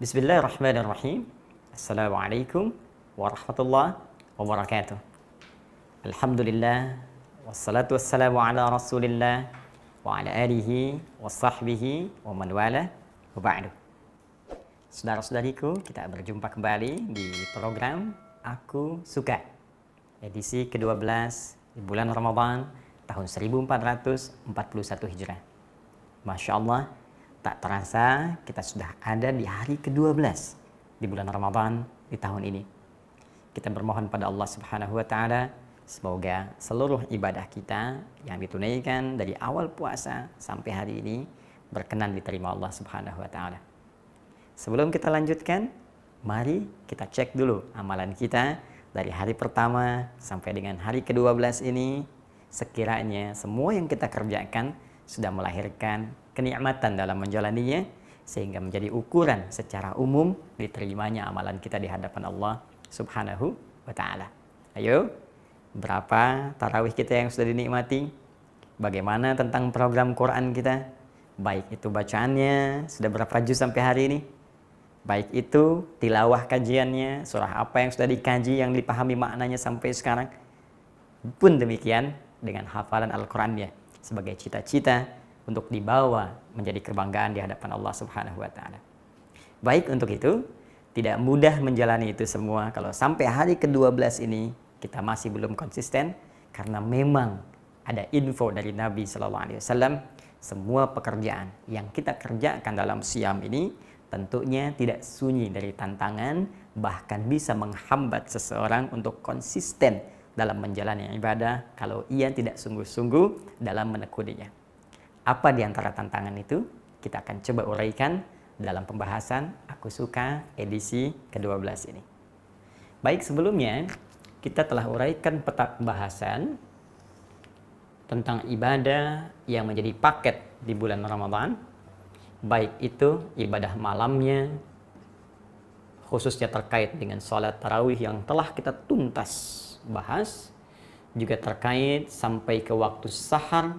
Bismillahirrahmanirrahim. Assalamualaikum warahmatullahi wabarakatuh. Alhamdulillah, wassalatu wassalamu ala rasulillah wa ala alihi wa sahbihi wa man wala wa ba'du. Saudara-saudariku, kita berjumpa kembali di program Aku Suka, edisi ke-12 di bulan Ramadan tahun 1441 Hijrah. Masya Allah, tak terasa kita sudah ada di hari ke-12 di bulan Ramadan di tahun ini. Kita bermohon pada Allah Subhanahu wa taala semoga seluruh ibadah kita yang ditunaikan dari awal puasa sampai hari ini berkenan diterima Allah Subhanahu wa taala. Sebelum kita lanjutkan, mari kita cek dulu amalan kita dari hari pertama sampai dengan hari ke-12 ini. Sekiranya semua yang kita kerjakan sudah melahirkan kenikmatan dalam menjalaninya, sehingga menjadi ukuran secara umum diterimanya amalan kita di hadapan Allah Subhanahu wa ta'ala. Ayo, berapa tarawih kita yang sudah dinikmati? Bagaimana tentang program Quran kita? Baik itu bacaannya, sudah berapa juz sampai hari ini? Baik itu tilawah kajiannya, surah apa yang sudah dikaji, yang dipahami maknanya sampai sekarang. Pun demikian dengan hafalan Al-Qurannya sebagai cita-cita untuk dibawa menjadi kebanggaan di hadapan Allah Subhanahu wa taala. Baik, untuk itu tidak mudah menjalani itu semua kalau sampai hari ke-12 ini kita masih belum konsisten, karena memang ada info dari Nabi sallallahu alaihi wasallam, semua pekerjaan yang kita kerjakan dalam siam ini tentunya tidak sunyi dari tantangan, bahkan bisa menghambat seseorang untuk konsisten dalam menjalani ibadah kalau ia tidak sungguh-sungguh dalam menekuninya. Apa di antara tantangan itu? Kita akan coba uraikan dalam pembahasan Aku Suka edisi ke-12 ini. Baik, sebelumnya kita telah uraikan peta pembahasan tentang ibadah yang menjadi paket di bulan Ramadan. Baik itu ibadah malamnya, khususnya terkait dengan sholat tarawih yang telah kita tuntas bahas, juga terkait sampai ke waktu sahar,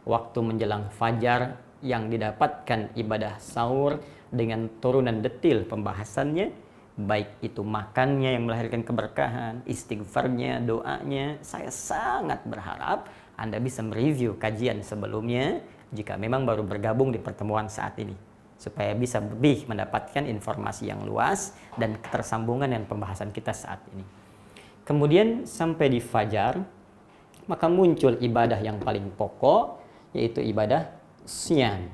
waktu menjelang fajar yang didapatkan ibadah sahur dengan turunan detil pembahasannya, baik itu makannya yang melahirkan keberkahan, istighfarnya, doanya. Saya sangat berharap Anda bisa mereview kajian sebelumnya jika memang baru bergabung di pertemuan saat ini, supaya bisa lebih mendapatkan informasi yang luas dan ketersambungan dengan pembahasan kita saat ini. Kemudian sampai di fajar, maka muncul ibadah yang paling pokok, yaitu ibadah siam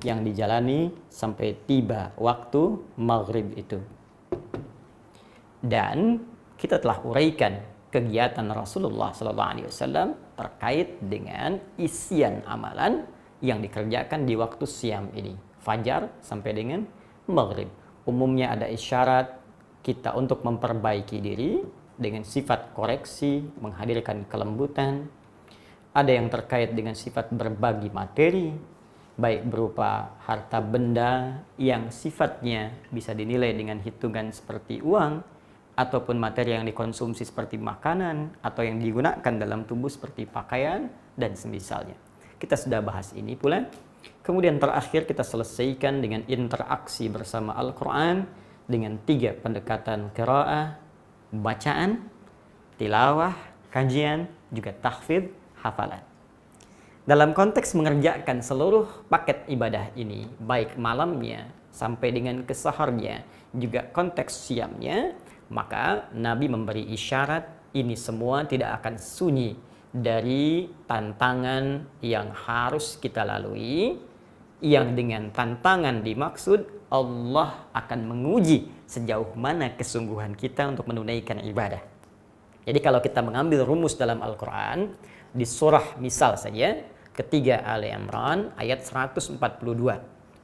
yang dijalani sampai tiba waktu maghrib itu. Dan kita telah uraikan kegiatan Rasulullah SAW terkait dengan isian amalan yang dikerjakan di waktu siam ini, fajar sampai dengan maghrib. Umumnya ada isyarat kita untuk memperbaiki diri dengan sifat koreksi, menghadirkan kelembutan. Ada yang terkait dengan sifat berbagi materi, baik berupa harta benda yang sifatnya bisa dinilai dengan hitungan seperti uang, ataupun materi yang dikonsumsi seperti makanan, atau yang digunakan dalam tubuh seperti pakaian, dan semisalnya. Kita sudah bahas ini pula. Kemudian terakhir kita selesaikan dengan interaksi bersama Al-Quran dengan 3 pendekatan qiraah, bacaan, tilawah, kajian, juga tahfidz, hafalan. Dalam konteks mengerjakan seluruh paket ibadah ini, baik malamnya sampai dengan kesaharnya, juga konteks siamnya, maka Nabi memberi isyarat ini semua tidak akan sunyi dari tantangan yang harus kita lalui, yang dengan tantangan dimaksud Allah akan menguji sejauh mana kesungguhan kita untuk menunaikan ibadah. Jadi kalau kita mengambil rumus dalam Al-Quran, di surah misal saja, ketiga Ali Imran ayat 142.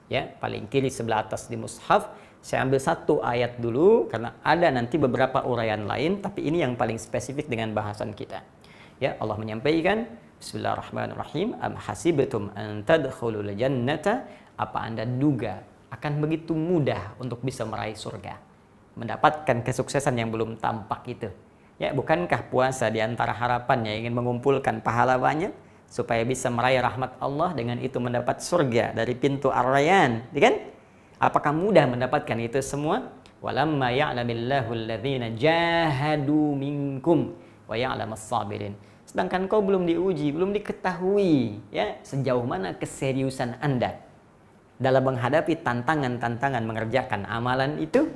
Ya, paling kiri sebelah atas di mushaf. Saya ambil satu ayat dulu karena ada nanti beberapa uraian lain, tapi ini yang paling spesifik dengan bahasan kita. Ya, Allah menyampaikan, Bismillahirrahmanirrahim, am hasibtum an tadkhulul jannata, apa Anda duga akan begitu mudah untuk bisa meraih surga, mendapatkan kesuksesan yang belum tampak itu. Ya, bukankah puasa di antara harapannya ingin mengumpulkan pahala banyak supaya bisa meraih rahmat Allah, dengan itu mendapat surga dari pintu Ar-Rayyan, kan? Apakah mudah mendapatkan itu semua? Walamma ya'lamillahu alladhina jahadu minkum wa ya'lamas sabirin. Sedangkan kau belum diuji, belum diketahui ya sejauh mana keseriusan Anda dalam menghadapi tantangan-tantangan mengerjakan amalan itu,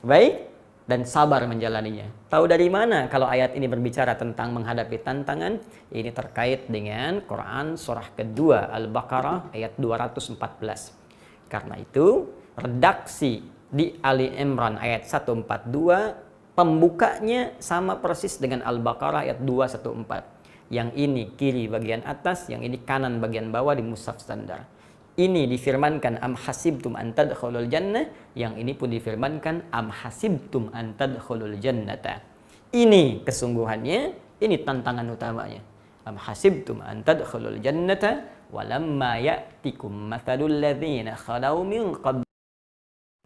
baik, dan sabar menjalaninya. Tahu dari mana kalau ayat ini berbicara tentang menghadapi tantangan? Ini terkait dengan Quran surah kedua Al-Baqarah ayat 214. Karena itu, redaksi di Ali Imran ayat 142, pembukanya sama persis dengan Al-Baqarah ayat 214. Yang ini kiri bagian atas, yang ini kanan bagian bawah di mushaf standar. Ini difirmankan am hasibtum an tadkhulul jannah, yang ini pun difirmankan am hasibtum an tadkhulul jannata. Ini kesungguhannya, ini tantangan utamanya. Am hasibtum an tadkhulul jannata walamma ya'tikum mathalul ladzina khalau min qabl.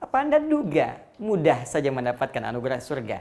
Apa Anda duga mudah saja mendapatkan anugerah surga?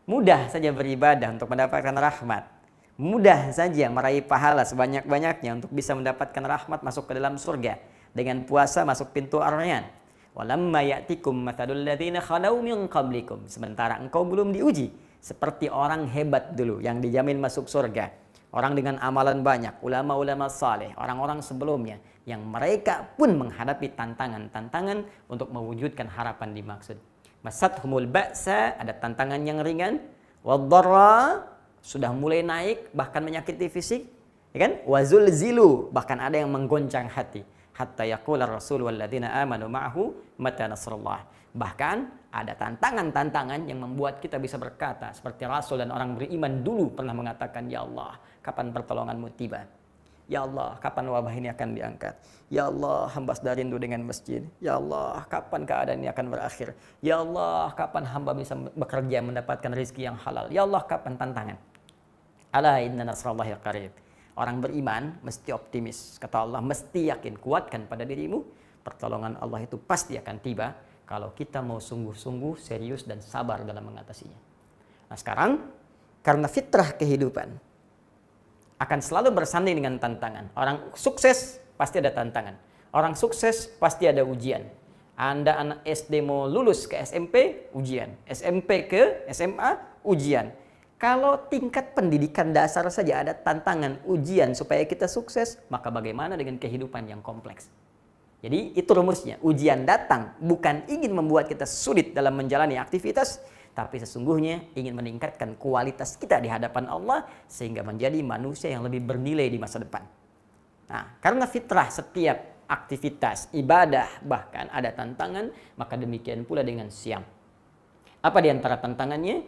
Mudah saja beribadah untuk mendapatkan rahmat. Mudah saja meraih pahala sebanyak-banyaknya untuk bisa mendapatkan rahmat masuk ke dalam surga. Dengan puasa masuk pintu Ar-Rayyan. Walamma ya'tikum mathalul ladzina khalau min qablikum. Sementara engkau belum diuji seperti orang hebat dulu yang dijamin masuk surga. Orang dengan amalan banyak, ulama-ulama saleh, orang-orang sebelumnya yang mereka pun menghadapi tantangan-tantangan untuk mewujudkan harapan dimaksud. Masathumul ba'sa, ada tantangan yang ringan, wadh-dharra, sudah mulai naik bahkan menyakiti fisik, ya kan? Wazulzilu, bahkan ada yang menggoncang hati. Hatta yaqula rasul walladzina amanu ma'ahu mata nasrullah. Bahkan ada tantangan-tantangan yang membuat kita bisa berkata seperti Rasul dan orang beriman dulu pernah mengatakan, ya Allah, kapan pertolonganmu tiba? Ya Allah, kapan wabah ini akan diangkat? Ya Allah, hamba sudah rindu dengan masjid. Ya Allah, kapan keadaan ini akan berakhir? Ya Allah, kapan hamba bisa bekerja mendapatkan rezeki yang halal? Ya Allah, kapan tantangan? Ala inna nasrallahi qarib. Orang beriman mesti optimis. Kata Allah, mesti yakin, kuatkan pada dirimu. Pertolongan Allah itu pasti akan tiba kalau kita mau sungguh-sungguh, serius, dan sabar dalam mengatasinya. Nah sekarang, karena fitrah kehidupan akan selalu bersanding dengan tantangan. Orang sukses pasti ada tantangan. Orang sukses pasti ada ujian. Anda anak SD mau lulus ke SMP, ujian. SMP ke SMA, ujian. Kalau tingkat pendidikan dasar saja ada tantangan, ujian supaya kita sukses, maka bagaimana dengan kehidupan yang kompleks? Jadi itu rumusnya, ujian datang bukan ingin membuat kita sulit dalam menjalani aktivitas, tapi sesungguhnya ingin meningkatkan kualitas kita di hadapan Allah sehingga menjadi manusia yang lebih bernilai di masa depan. Nah, karena fitrah setiap aktivitas, ibadah, bahkan ada tantangan, maka demikian pula dengan siam. Apa di antara tantangannya?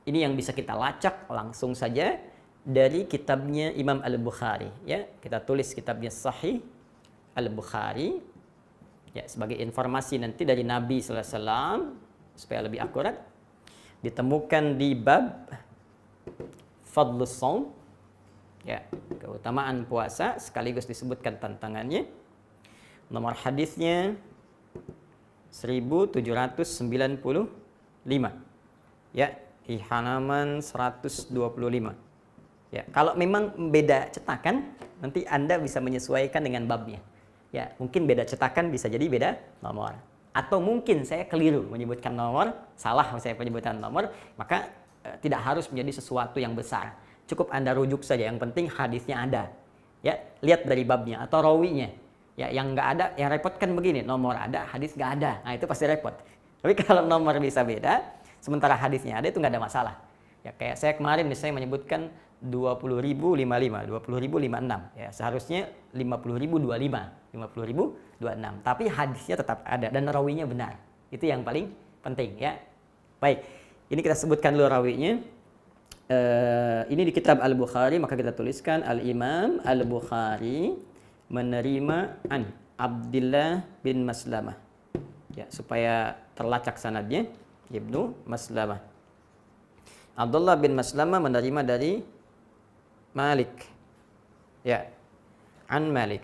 Ini yang bisa kita lacak langsung saja dari kitabnya Imam Al-Bukhari. Ya, kita tulis kitabnya Sahih Al-Bukhari. Ya, sebagai informasi nanti dari Nabi sallallahu alaihi wasallam supaya lebih akurat. Ditemukan di bab Fadlus Shaum. Ya, keutamaan puasa sekaligus disebutkan tantangannya. Nomor hadisnya 1795. Ya, di halaman 125. Ya, kalau memang beda cetakan, nanti Anda bisa menyesuaikan dengan babnya. Ya, mungkin beda cetakan bisa jadi beda nomor. Atau mungkin saya keliru menyebutkan nomor, salah saya penyebutan nomor, maka tidak harus menjadi sesuatu yang besar. Cukup Anda rujuk saja, yang penting hadisnya ada. Ya, lihat dari babnya atau rawinya. Ya, yang nggak ada, yang repot kan begini, nomor ada, hadis nggak ada. Nah, itu pasti repot. Tapi kalau nomor bisa beda, sementara hadisnya ada, itu nggak ada masalah. Ya, kayak saya kemarin misalnya menyebutkan 20.055, 20.056. Ya, seharusnya 50.025, 50.026. Tapi hadisnya tetap ada dan rawinya benar. Itu yang paling penting ya. Baik, ini kita sebutkan dulu rawinya. Ini di kitab Al-Bukhari, maka kita tuliskan Al-Imam Al-Bukhari menerima an Abdullah bin Maslamah. Ya, supaya terlacak sanadnya. Ibnu Maslamah. Abdullah bin Maslamah menerima dari Malik. Ya. An Malik.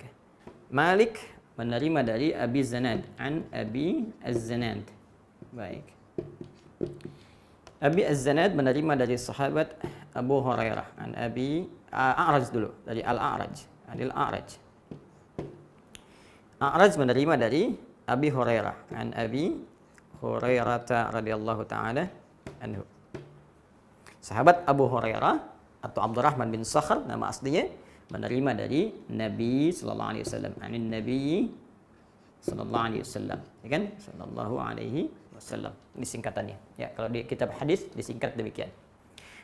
Malik menerima dari Abi Zanad. An Abi Az-Zanad. Baik. Abi Az-Zanad menerima dari sahabat Abu Hurairah. An Abi A'raj dulu. Dari Al-A'raj. Adil A'raj. A'raj menerima dari Abi Hurairah. An Abi Hurairah radhiyallahu taala anhu. Sahabat Abu Hurairah atau Abdurrahman bin Sakhr nama aslinya menerima dari Nabi sallallahu alaihi wasallam. Anin Nabi sallallahu alaihi wasallam. Ya kan? Sallallahu alaihi wasallam. Ini singkatannya. Ya, kalau di kitab hadis disingkat demikian.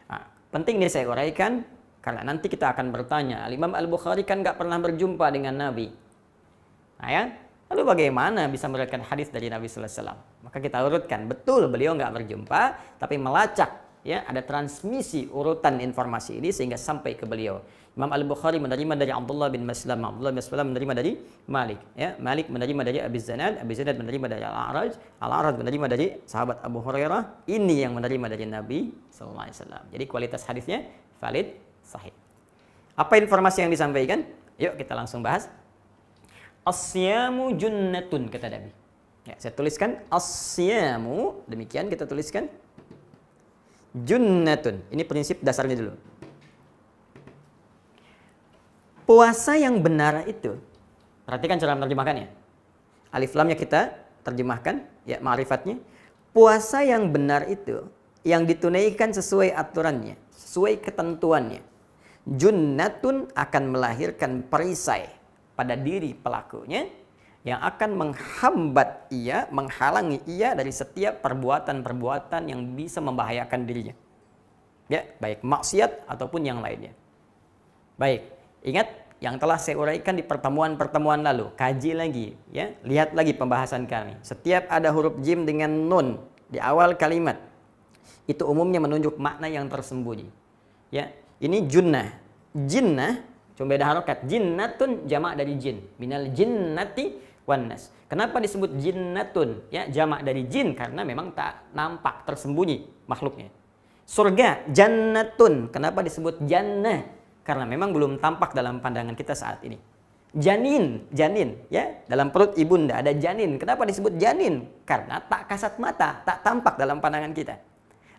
Nah, penting nih saya uraikan karena nanti kita akan bertanya, Imam Al-Bukhari kan nggak pernah berjumpa dengan Nabi. Nah, ya, lalu bagaimana bisa meriwayatkan hadis dari Nabi sallallahu alaihi wasallam? Maka kita urutkan, betul beliau nggak berjumpa, tapi melacak, ya, ada transmisi urutan informasi ini sehingga sampai ke beliau. Imam Al-Bukhari menerima dari Abdullah bin Maslam, Abdullah bin Maslam menerima dari Malik, ya, Malik menerima dari Abi Zanad, Abi Zanad menerima dari Al-A'raj, Al-A'raj menerima dari sahabat Abu Hurairah, ini yang menerima dari Nabi sallallahu alaihi wasallam. Jadi kualitas hadisnya valid, sahih. Apa informasi yang disampaikan? Yuk kita langsung bahas. As-siyamu junnatun, kata Nabi. Ya, saya tuliskan as-siyamu, demikian kita tuliskan. Junnatun. Ini prinsip dasarnya dulu. Puasa yang benar itu, perhatikan cara menerjemahkannya. Alif lamnya kita terjemahkan, ya, ma'rifatnya. Puasa yang benar itu yang ditunaikan sesuai aturannya, sesuai ketentuannya. Junnatun akan melahirkan perisai pada diri pelakunya yang akan menghambat ia, menghalangi ia dari setiap perbuatan-perbuatan yang bisa membahayakan dirinya. Ya, baik maksiat ataupun yang lainnya. Baik, ingat yang telah saya uraikan di pertemuan-pertemuan lalu, kaji lagi, ya, lihat lagi pembahasan kami. Setiap ada huruf jim dengan nun di awal kalimat, itu umumnya menunjuk makna yang tersembunyi. Ya, ini junnah. Jinnah, cuma beda harokat. Jinnatun jamak dari jin. Minal jinnati wan nas. Kenapa disebut jinnatun? Ya, jamak dari jin karena memang tak nampak, tersembunyi makhluknya. Surga, jannatun. Kenapa disebut jannah? Karena memang belum tampak dalam pandangan kita saat ini. Janin, janin, ya, dalam perut ibunda ada janin. Kenapa disebut janin? Karena tak kasat mata, tak tampak dalam pandangan kita.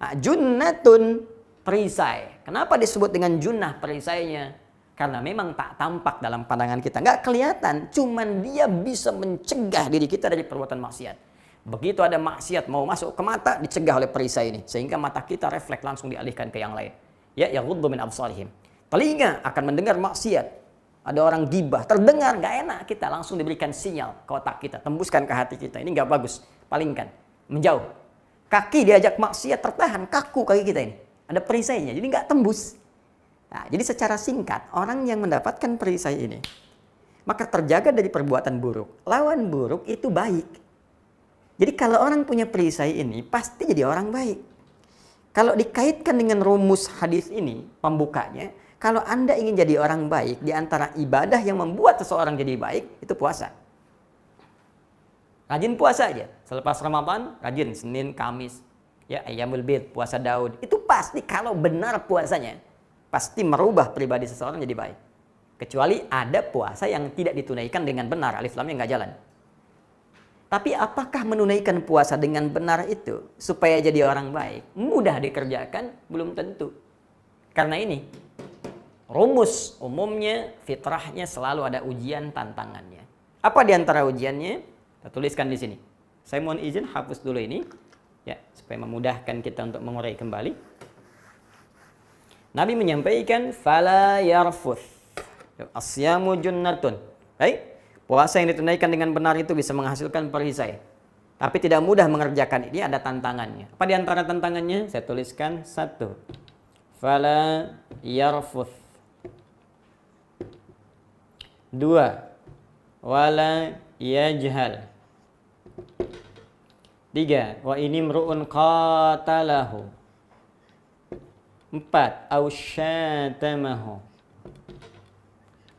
Nah, junnatun, perisai. Kenapa disebut dengan junnah perisainya? Karena memang tak tampak dalam pandangan kita. Nggak kelihatan, cuman dia bisa mencegah diri kita dari perbuatan maksiat. Begitu ada maksiat mau masuk ke mata, dicegah oleh perisai ini. Sehingga mata kita refleks langsung dialihkan ke yang lain. Ya, yaghuddu min absarihim. Telinga akan mendengar maksiat. Ada orang gibah, terdengar nggak enak, kita langsung diberikan sinyal ke otak kita, tembuskan ke hati kita. Ini nggak bagus, palingkan, menjauh. Kaki diajak maksiat, tertahan, kaku kaki kita ini. Ada perisainya, jadi nggak tembus. Nah, jadi secara singkat, orang yang mendapatkan perisai ini, maka terjaga dari perbuatan buruk. Lawan buruk itu baik. Jadi kalau orang punya perisai ini, pasti jadi orang baik. Kalau dikaitkan dengan rumus hadis ini, pembukanya, kalau Anda ingin jadi orang baik, di antara ibadah yang membuat seseorang jadi baik, itu puasa. Rajin puasa aja. Selepas Ramadan, rajin Senin, Kamis, ya, Ayyamul Bid, puasa Daud. Itu pasti kalau benar puasanya, pasti merubah pribadi seseorang jadi baik. Kecuali ada puasa yang tidak ditunaikan dengan benar, alif lamnya nggak jalan. Tapi apakah menunaikan puasa dengan benar itu supaya jadi orang baik mudah dikerjakan? Belum tentu. Karena ini rumus umumnya, fitrahnya selalu ada ujian tantangannya. Apa di antara ujiannya? Kita tuliskan di sini. Saya mohon izin hapus dulu ini, ya, supaya memudahkan kita untuk mengurai kembali. Nabi menyampaikan fala yarfuth. Asyamu junnatun. Baik, puasa yang ditunaikan dengan benar itu bisa menghasilkan perisai. Tapi tidak mudah mengerjakan ini, ada tantangannya. Apa di antara tantangannya? Saya tuliskan 1. Fala yarfuth. 2. Wala yajhal. 3. Wa inimru'un qatalahu. 4. Au syatamahu.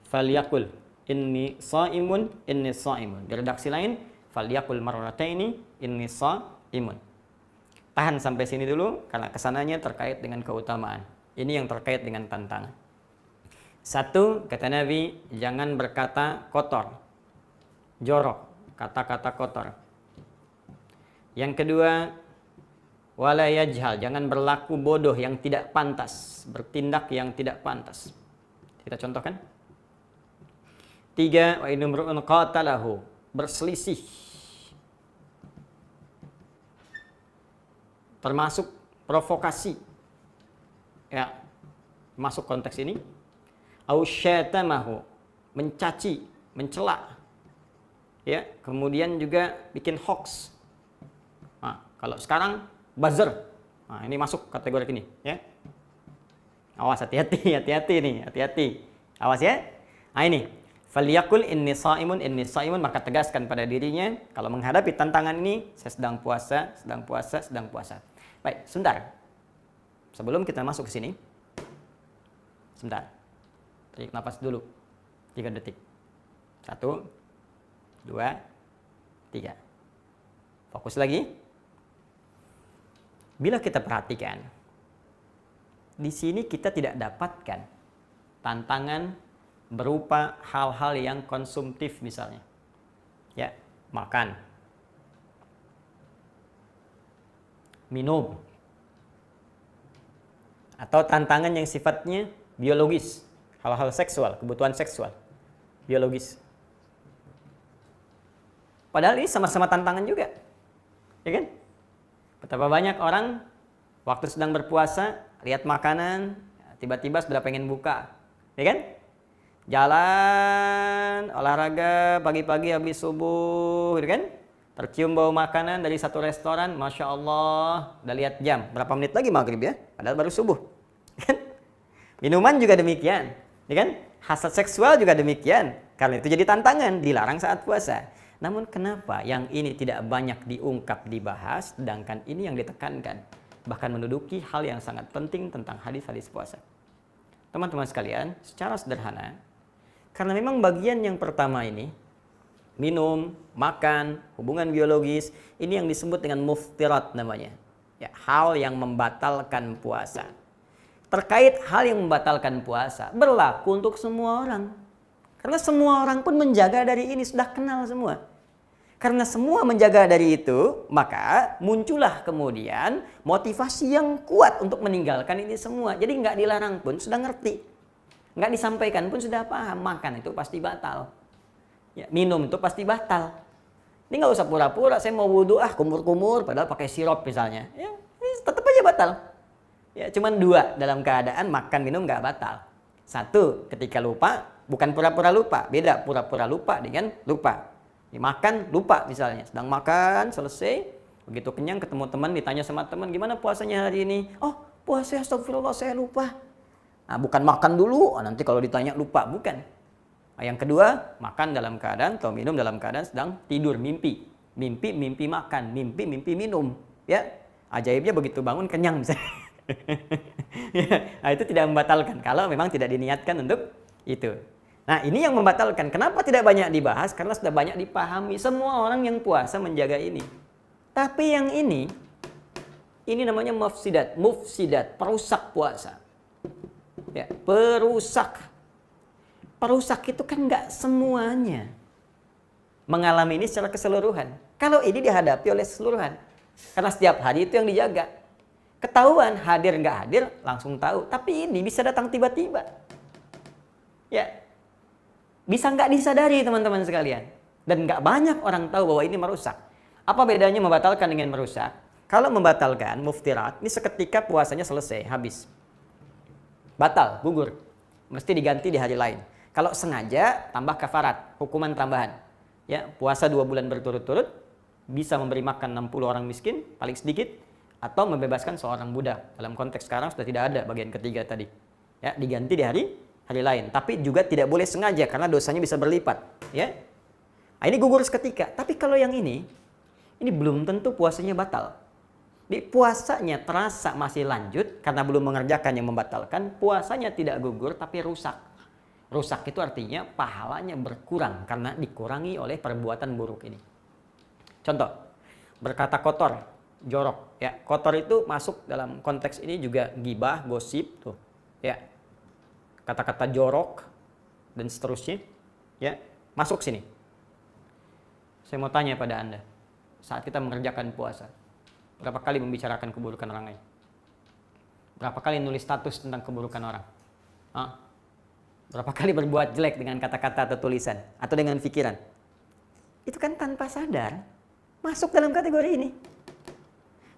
Falyakul inni shaimun inni shaimun. Di redaksi lain falyakul marrataini inni shaimun. Tahan sampai sini dulu karena kesananya terkait dengan keutamaan. Ini yang terkait dengan tantangan. 1, kata Nabi, jangan berkata kotor, jorok, kata-kata kotor. Yang kedua, wala yajhal, jangan berlaku bodoh yang tidak pantas, bertindak yang tidak pantas. Kita contohkan. 3, wa inumru'un qatalahu, berselisih termasuk provokasi. Ya, masuk konteks ini. Au syatamahu, mencaci, mencela. Ya, kemudian juga bikin hoax. Nah, kalau sekarang buzzer. Nah, ini masuk kategori ini, ya. Awas, hati-hati, hati-hati nih, hati-hati. Awas ya. Nah, ini. Falyakul inni shaimun, maka tegaskan pada dirinya kalau menghadapi tantangan ini, saya sedang puasa, sedang puasa, sedang puasa. Baik, sebentar. Sebelum kita masuk ke sini, sebentar. Tarik nafas dulu. 3 detik. 1, 2, 3. Fokus lagi. Bila kita perhatikan, di sini kita tidak dapatkan tantangan berupa hal-hal yang konsumtif misalnya. Ya, makan, minum, atau tantangan yang sifatnya biologis, hal-hal seksual, kebutuhan seksual, biologis. Padahal ini sama-sama tantangan juga, ya kan? Betapa banyak orang waktu sedang berpuasa, lihat makanan, tiba-tiba sudah pengen buka, ya kan? Jalan, olahraga, pagi-pagi habis subuh, gitu kan? Tercium bau makanan dari satu restoran, Masya Allah, udah lihat jam, berapa menit lagi maghrib ya? Padahal baru subuh. Kan? Minuman juga demikian, ya kan? Hasad seksual juga demikian, karena itu jadi tantangan, dilarang saat puasa. Namun kenapa yang ini tidak banyak diungkap, dibahas, sedangkan ini yang ditekankan, bahkan menduduki hal yang sangat penting tentang hadis-hadis puasa. Teman-teman sekalian, secara sederhana, karena memang bagian yang pertama ini, minum, makan, hubungan biologis, ini yang disebut dengan muftirat namanya. Ya, hal yang membatalkan puasa. Terkait hal yang membatalkan puasa, berlaku untuk semua orang. Karena semua orang pun menjaga dari ini, sudah kenal semua. Karena semua menjaga dari itu, maka muncullah kemudian motivasi yang kuat untuk meninggalkan ini semua. Jadi nggak dilarang pun sudah ngerti. Nggak disampaikan pun sudah paham, makan itu pasti batal. Ya, minum itu pasti batal. Ini nggak usah pura-pura, saya mau wudhu, kumur-kumur, padahal pakai sirup misalnya. Ya, tetap aja batal. Ya, cuman 2 dalam keadaan makan, minum nggak batal. 1, ketika lupa, bukan pura-pura lupa. Beda pura-pura lupa dengan lupa. Makan, lupa misalnya. Sedang makan, selesai. Begitu kenyang, ketemu teman, ditanya sama teman, gimana puasanya hari ini? Oh, puasa, astagfirullah, saya lupa. Nah, bukan makan dulu, nanti kalau ditanya lupa, bukan. Nah, yang kedua, makan dalam keadaan atau minum dalam keadaan sedang tidur, mimpi. Mimpi makan, mimpi minum. Ya, ajaibnya begitu bangun kenyang misalnya. Ya, nah, itu tidak membatalkan kalau memang tidak diniatkan untuk itu. Nah, ini yang membatalkan. Kenapa tidak banyak dibahas? Karena sudah banyak dipahami. Semua orang yang puasa menjaga ini. Tapi yang ini namanya mufsidat, perusak puasa. Ya, perusak itu kan nggak semuanya mengalami ini secara keseluruhan. Kalau ini dihadapi oleh keseluruhan, karena setiap hari itu yang dijaga. Ketahuan hadir nggak hadir langsung tahu. Tapi ini bisa datang tiba-tiba. Ya, bisa nggak disadari teman-teman sekalian. Dan nggak banyak orang tahu bahwa ini merusak. Apa bedanya membatalkan dengan merusak? Kalau membatalkan muftirat, ini seketika puasanya selesai, habis. Batal, gugur. Mesti diganti di hari lain. Kalau sengaja, tambah kafarat, hukuman tambahan. Ya, puasa 2 bulan berturut-turut, bisa memberi makan 60 orang miskin, paling sedikit, atau membebaskan seorang budak. Dalam konteks sekarang sudah tidak ada bagian ketiga tadi. Ya, diganti di hari lain. Tapi juga tidak boleh sengaja, karena dosanya bisa berlipat. Ya. Nah, ini gugur seketika. Tapi kalau yang ini belum tentu puasanya batal. Di puasanya terasa masih lanjut karena belum mengerjakan yang membatalkan, puasanya tidak gugur tapi rusak. Rusak itu artinya pahalanya berkurang karena dikurangi oleh perbuatan buruk ini. Contoh, berkata kotor, jorok. Ya, kotor itu masuk dalam konteks ini juga gibah, gosip tuh. Ya, kata-kata jorok dan seterusnya. Ya, masuk sini. Saya mau tanya pada Anda, saat kita mengerjakan puasa, berapa kali membicarakan keburukan orang lain? Berapa kali nulis status tentang keburukan orang? Berapa kali berbuat jelek dengan kata-kata atau tulisan? Atau dengan pikiran? Itu kan tanpa sadar masuk dalam kategori ini.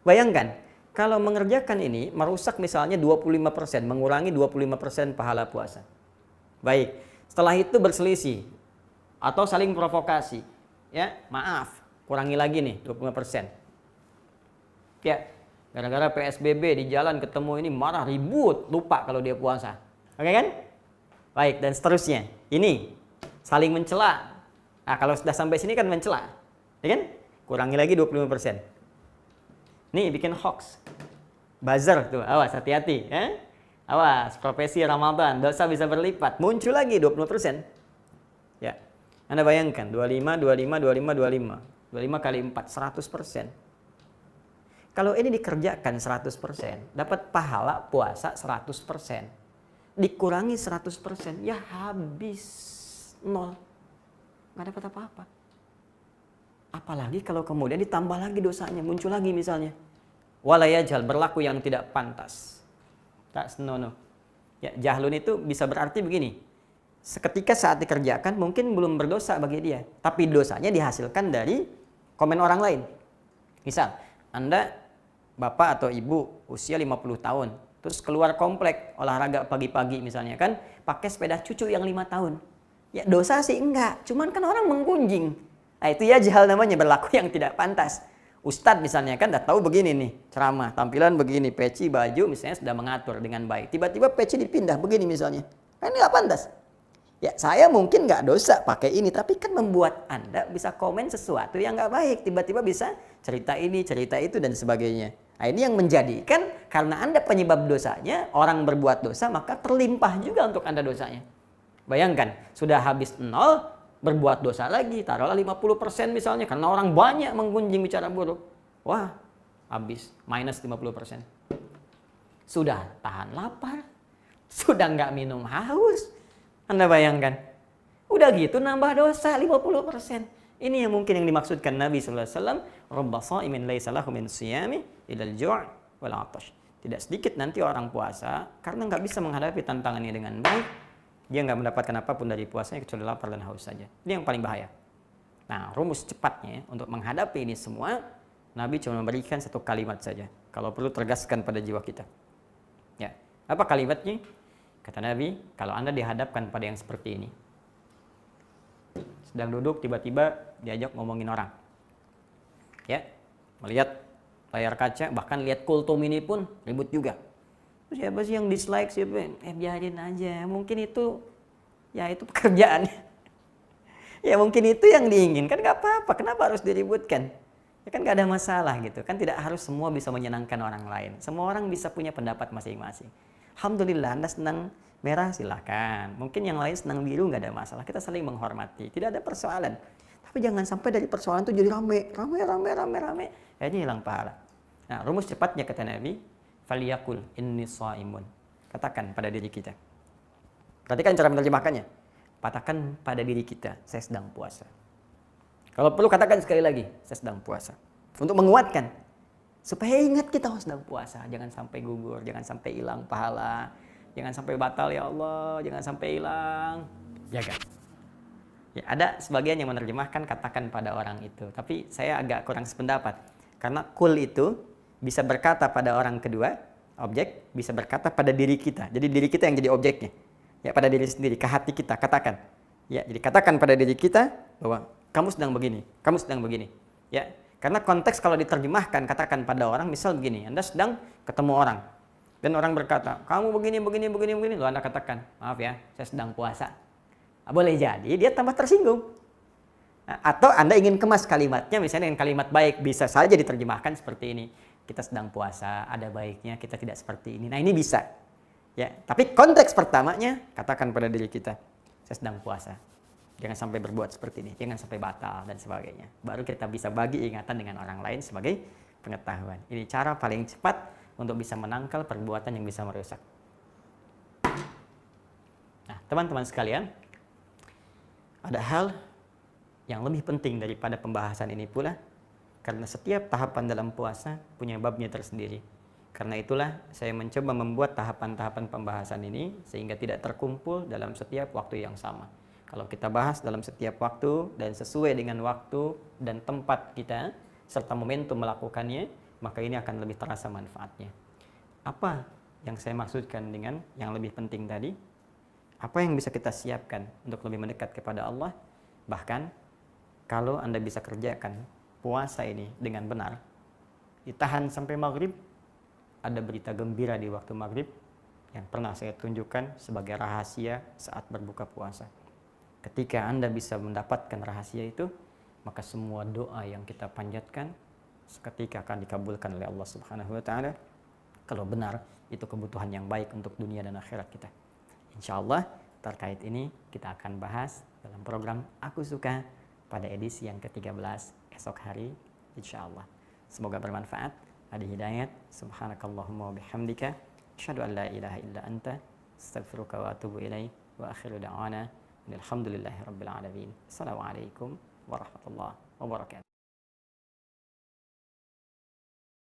Bayangkan, Kalau mengerjakan ini merusak misalnya 25%, mengurangi 25% pahala puasa. Baik, setelah itu berselisih atau saling provokasi. Ya, maaf, kurangi lagi nih 25%. Ya, gara-gara PSBB di jalan ketemu ini marah ribut, lupa kalau dia puasa. Oke kan? Baik, dan seterusnya. Ini saling mencela. Nah, kalau sudah sampai sini kan mencela. Ya kan? Kurangi lagi 25%. Nih bikin hoax. Buzzer tuh, awas hati-hati ya. Awas, profesi Ramadan, dosa bisa berlipat. Muncul lagi 20%. Ya. Anda bayangkan 25, 25, 25, 25. 25 kali 4, 100%. Kalau ini dikerjakan 100%, dapat pahala puasa 100%. Dikurangi 100%, ya habis 0. Nggak dapat apa-apa. Apalagi kalau kemudian ditambah lagi dosanya, muncul lagi misalnya. Walayajal, berlaku yang tidak pantas. Tak senono. Ya, jahlun itu bisa berarti begini. Seketika saat dikerjakan mungkin belum berdosa bagi dia, tapi dosanya dihasilkan dari komen orang lain. Misal, Anda bapak atau ibu usia 50 tahun, terus keluar komplek olahraga pagi-pagi misalnya kan, pakai sepeda cucu yang 5 tahun. Ya dosa sih enggak, cuman kan orang menggunjing. Nah itu ya jahal namanya, berlaku yang tidak pantas. Ustadz misalnya kan udah tahu begini nih, ceramah, tampilan begini, peci, baju misalnya sudah mengatur dengan baik. Tiba-tiba peci dipindah begini misalnya, kan nggak pantas. Ya saya mungkin nggak dosa pakai ini, tapi kan membuat Anda bisa komen sesuatu yang nggak baik. Tiba-tiba bisa cerita ini, cerita itu, dan sebagainya. Nah ini yang menjadikan karena Anda penyebab dosanya, orang berbuat dosa, maka terlimpah juga untuk Anda dosanya. Bayangkan, sudah habis 0, berbuat dosa lagi, taruhlah 50% misalnya, karena orang banyak menggunjing bicara buruk. Wah, habis, minus 50%. Sudah tahan lapar, sudah nggak minum haus. Anda bayangkan, udah gitu nambah dosa 50%. Ini yang mungkin yang dimaksudkan Nabi SAW, Rabba sha'imin laisa lahu min siyami ilal ju' wal 'atash. Tidak sedikit nanti orang puasa, karena nggak bisa menghadapi tantangannya dengan baik, dia nggak mendapatkan apapun dari puasanya kecuali lapar dan haus saja. Ini yang paling bahaya. Nah, rumus cepatnya untuk menghadapi ini semua, Nabi cuma memberikan satu kalimat saja. Kalau perlu tergaskan pada jiwa kita. Ya, apa kalimatnya? Kata Nabi, kalau Anda dihadapkan pada yang seperti ini, sedang duduk tiba-tiba diajak ngomongin orang. Ya, melihat layar kaca, bahkan lihat kultum ini pun ribut juga. Siapa sih yang dislike, siapa? Biarin aja. Mungkin itu, ya itu pekerjaannya. Ya mungkin itu yang diinginkan, nggak apa-apa. Kenapa harus diributkan? Ya kan nggak ada masalah gitu. Kan tidak harus semua bisa menyenangkan orang lain. Semua orang bisa punya pendapat masing-masing. Alhamdulillah, Anda senang merah silahkan. Mungkin yang lain senang biru, nggak ada masalah. Kita saling menghormati. Tidak ada persoalan. Tapi jangan sampai dari persoalan itu jadi rame. Akhirnya hilang pahala. Nah, rumus cepatnya kata Nabi, faliyakul inni shaimun. Katakan pada diri kita. Perhatikan cara menerjemahkannya. Katakan pada diri kita, saya sedang puasa. Kalau perlu katakan sekali lagi, saya sedang puasa. Untuk menguatkan. Supaya ingat kita sedang puasa. Jangan sampai gugur, jangan sampai hilang pahala. Jangan sampai batal ya Allah, jangan sampai hilang. Jaga. Ya, ada sebagian yang menerjemahkan katakan pada orang itu. Tapi saya agak kurang sependapat. Karena kul itu bisa berkata pada orang kedua, objek, bisa berkata pada diri kita. Jadi diri kita yang jadi objeknya. Ya, pada diri sendiri, ke hati kita, katakan. Ya, jadi katakan pada diri kita bahwa kamu sedang begini, kamu sedang begini. Ya, karena konteks kalau diterjemahkan katakan pada orang, misal begini, Anda sedang ketemu orang dan orang berkata, "Kamu begini. Lalu Anda katakan, "Maaf ya, saya sedang puasa." Nah, boleh jadi dia tambah tersinggung. Nah, atau Anda ingin kemas kalimatnya misalnya dengan kalimat baik, bisa saja diterjemahkan seperti ini. Kita sedang puasa, ada baiknya kita tidak seperti ini. Nah, ini bisa. Ya, tapi konteks pertamanya katakan pada diri kita, saya sedang puasa. Jangan sampai berbuat seperti ini, jangan sampai batal dan sebagainya. Baru kita bisa bagi ingatan dengan orang lain sebagai pengetahuan. Ini cara paling cepat untuk bisa menangkal perbuatan yang bisa merusak. Nah, teman-teman sekalian, ada hal yang lebih penting daripada pembahasan ini pula. Karena setiap tahapan dalam puasa punya babnya tersendiri. Karena itulah saya mencoba membuat tahapan-tahapan pembahasan ini sehingga tidak terkumpul dalam setiap waktu yang sama. Kalau kita bahas dalam setiap waktu dan sesuai dengan waktu dan tempat kita serta momentum melakukannya, maka ini akan lebih terasa manfaatnya. Apa yang saya maksudkan dengan yang lebih penting tadi? Apa yang bisa kita siapkan untuk lebih mendekat kepada Allah? Bahkan kalau Anda bisa kerjakan puasa ini dengan benar, ditahan sampai maghrib, ada berita gembira di waktu maghrib yang pernah saya tunjukkan sebagai rahasia saat berbuka puasa. Ketika Anda bisa mendapatkan rahasia itu, maka semua doa yang kita panjatkan seketika akan dikabulkan oleh Allah Subhanahu wa taala. Kalau benar itu kebutuhan yang baik untuk dunia dan akhirat kita. Insya Allah terkait ini kita akan bahas dalam program Aku Suka pada edisi yang ke-13 esok hari insya Allah. Semoga bermanfaat, ada hidayat. Subhanakallahumma wa bihamdika asyhadu an la ilaha illa anta astaghfiruka wa atubu ilaik wa akhiru da'wana alhamdulillahi rabbil alamin. Assalamualaikum warahmatullahi wabarakatuh.